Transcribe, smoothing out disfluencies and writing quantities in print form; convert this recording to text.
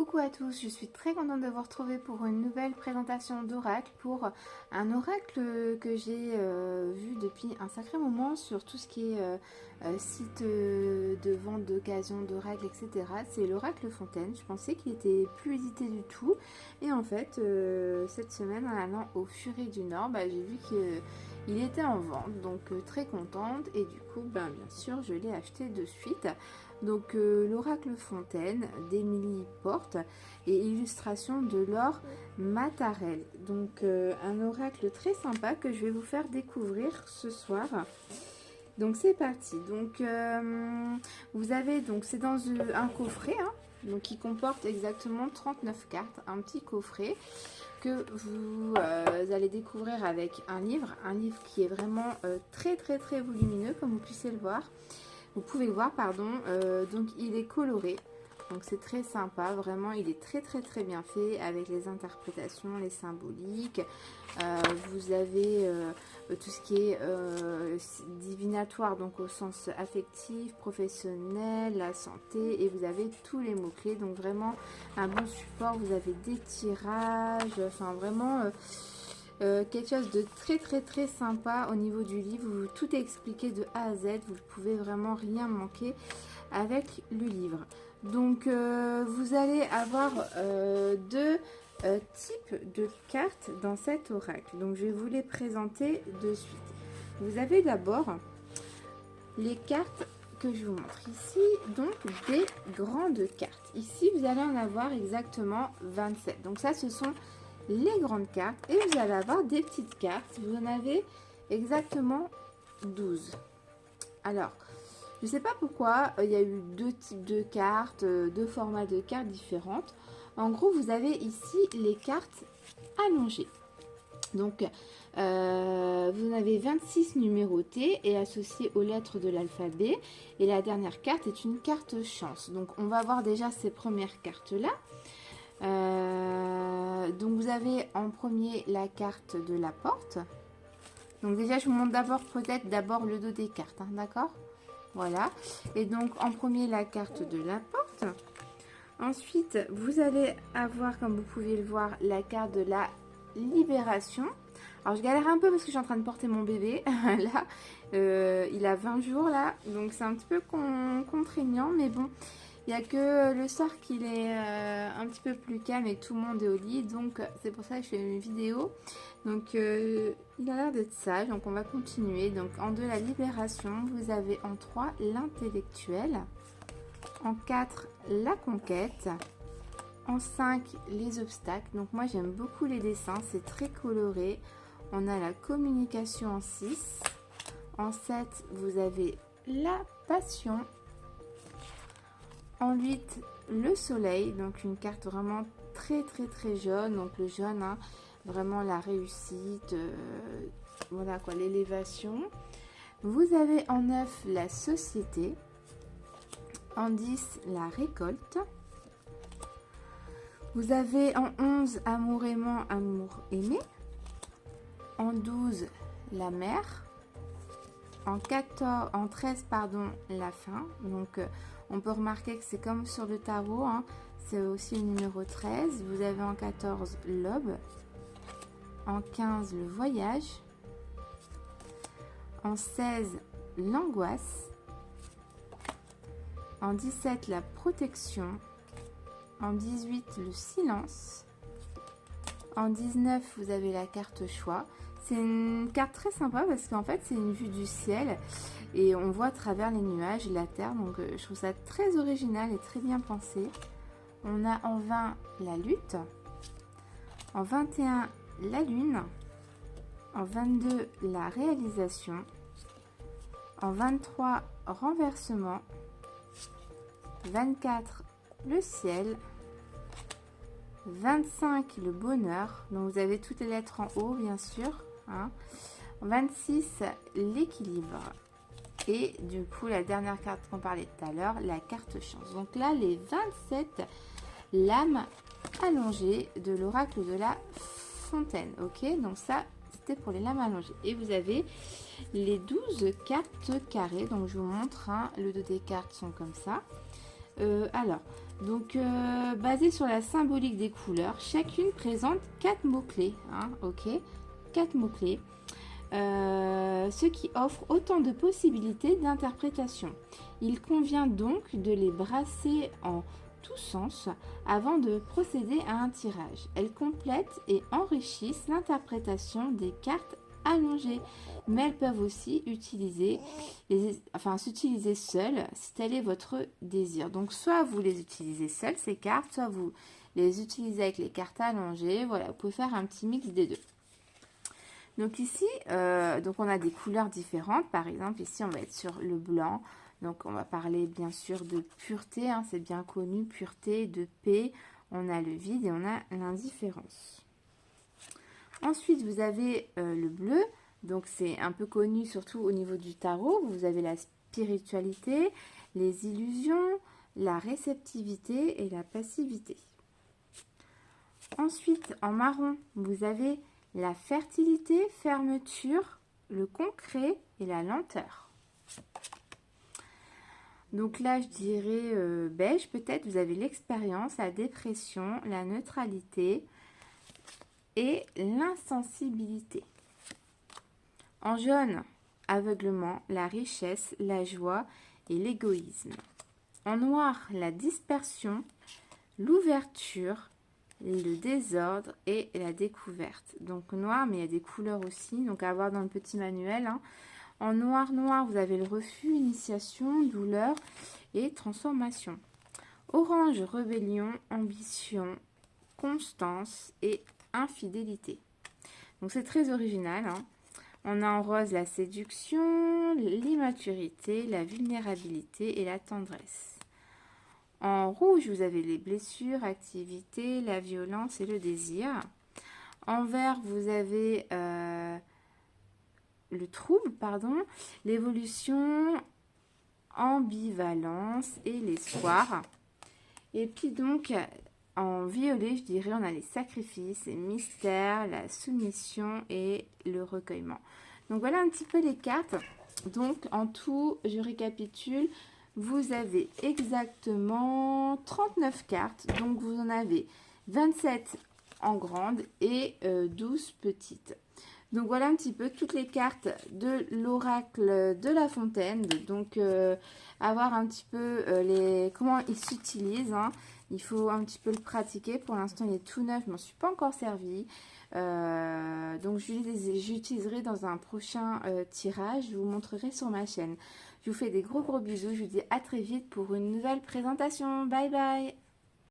Coucou à tous, je suis très contente de vous retrouver pour une nouvelle présentation d'oracle, pour un oracle que j'ai vu depuis un sacré moment sur tout ce qui est site de vente d'occasion d'oracle, etc. C'est l'oracle Fontaine. Je pensais qu'il était plus édité du tout et en fait cette semaine en allant au Furet du Nord, j'ai vu qu'il était en vente, donc très contente, et du coup bien sûr je l'ai acheté de suite. Donc l'oracle Fontaine d'Émilie Porte et illustration de Laure Matarel. Donc un oracle très sympa que je vais vous faire découvrir ce soir. Donc c'est parti. Donc vous avez, donc c'est dans un coffret, donc qui comporte exactement 39 cartes, un petit coffret que vous allez découvrir avec un livre qui est vraiment très volumineux, comme vous puissiez le voir. Vous pouvez voir, pardon, donc il est coloré, donc c'est très sympa, vraiment il est très bien fait avec les interprétations, les symboliques. Vous avez tout ce qui est divinatoire, donc au sens affectif, professionnel, la santé, et vous avez tous les mots-clés, donc vraiment un bon support. Vous avez des tirages, enfin vraiment... quelque chose de très sympa au niveau du livre, où tout est expliqué de A à Z, vous ne pouvez vraiment rien manquer avec le livre. Donc vous allez avoir deux types de cartes dans cet oracle, donc je vais vous les présenter de suite. Vous avez d'abord les cartes que je vous montre ici, donc des grandes cartes. Ici vous allez en avoir exactement 27, donc ça ce sont les grandes cartes, et vous allez avoir des petites cartes, vous en avez exactement 12. Alors je sais pas pourquoi il y a eu deux types de cartes, deux formats de cartes différentes. En gros vous avez ici les cartes allongées, donc vous en avez 26 numérotées et associées aux lettres de l'alphabet, et la dernière carte est une carte chance. Donc on va voir déjà ces premières cartes là. Donc vous avez en premier la carte de la porte. Donc déjà je vous montre d'abord le dos des cartes, d'accord, voilà. Et donc en premier la carte de la porte. Ensuite vous allez avoir, comme vous pouvez le voir, la carte de la libération. Alors je galère un peu parce que je suis en train de porter mon bébé là, il a 20 jours là, donc c'est un petit peu contraignant, mais bon, il n'y a que le soir qu'il est un petit peu plus calme et tout le monde est au lit, donc c'est pour ça que je fais une vidéo. Donc il a l'air d'être sage, donc on va continuer. Donc en 2 la libération, vous avez en 3 l'intellectuel, en 4 la conquête, en 5 les obstacles. Donc moi j'aime beaucoup les dessins, c'est très coloré. On a la communication en 6, en 7 vous avez la passion, en 8 le soleil, donc une carte vraiment très jaune, donc le jaune, vraiment la réussite, voilà quoi, l'élévation. Vous avez en 9 la société, en 10 la récolte, vous avez en 11 amour aimant, amour aimé, en 12 la mer, en 13 pardon, la fin. Donc on peut remarquer que c'est comme sur le tarot, c'est aussi le numéro 13. Vous avez en 14 l'aube, en 15 le voyage, en 16 l'angoisse, en 17 la protection, en 18 le silence, en 19 vous avez la carte choix. C'est une carte très sympa parce qu'en fait c'est une vue du ciel et on voit à travers les nuages la terre, donc je trouve ça très original et très bien pensé. On a en 20 la lutte, en 21 la lune, en 22 la réalisation, en 23 renversement, 24 le ciel, 25 le bonheur, donc vous avez toutes les lettres en haut bien sûr, 26 l'équilibre, et du coup la dernière carte qu'on parlait tout à l'heure, la carte chance. Donc là les 27 lames allongées de l'oracle de la Fontaine, ok, donc ça c'était pour les lames allongées. Et vous avez les 12 cartes carrées, donc je vous montre, le dos des cartes sont comme ça. Alors, donc basé sur la symbolique des couleurs, chacune présente 4 mots-clés. Hein, ok, 4 mots-clés. Ce qui offre autant de possibilités d'interprétation. Il convient donc de les brasser en tous sens avant de procéder à un tirage. Elles complètent et enrichissent l'interprétation des cartes allongées, mais elles peuvent aussi s'utiliser seules si tel est votre désir. Donc soit vous les utilisez seules ces cartes, soit vous les utilisez avec les cartes allongées. Voilà, vous pouvez faire un petit mix des deux. Donc ici, donc on a des couleurs différentes. Par exemple, ici, on va être sur le blanc. Donc on va parler bien sûr de pureté, hein, c'est bien connu, pureté, de paix. On a le vide et on a l'indifférence. Ensuite, vous avez le bleu. Donc c'est un peu connu surtout au niveau du tarot. Vous avez la spiritualité, les illusions, la réceptivité et la passivité. Ensuite, en marron, vous avez la fertilité, fermeture, le concret et la lenteur. Donc là, je dirais beige, peut-être, vous avez l'expérience, la dépression, la neutralité et l'insensibilité. En jaune, aveuglement, la richesse, la joie et l'égoïsme. En noir, la dispersion, l'ouverture, le désordre et la découverte. Donc noir, mais il y a des couleurs aussi, donc à voir dans le petit manuel. Hein. En noir, vous avez le refus, initiation, douleur et transformation. Orange, rébellion, ambition, constance et infidélité. Donc c'est très original. Hein. On a en rose la séduction, l'immaturité, la vulnérabilité et la tendresse. En rouge, vous avez les blessures, activité, la violence et le désir. En vert, vous avez le trouble, l'évolution, ambivalence et l'espoir. Et puis donc, en violet, je dirais, on a les sacrifices, les mystères, la soumission et le recueillement. Donc voilà un petit peu les cartes. Donc en tout, je récapitule. Vous avez exactement 39 cartes, donc vous en avez 27 en grande et 12 petites. Donc voilà un petit peu toutes les cartes de l'oracle de La Fontaine. Donc avoir un petit peu comment il s'utilise. Hein. Il faut un petit peu le pratiquer. Pour l'instant, il est tout neuf, je ne m'en suis pas encore servi. Donc j'utiliserai dans un prochain tirage. Je vous montrerai sur ma chaîne. Je vous fais des gros bisous. Je vous dis à très vite pour une nouvelle présentation. Bye bye!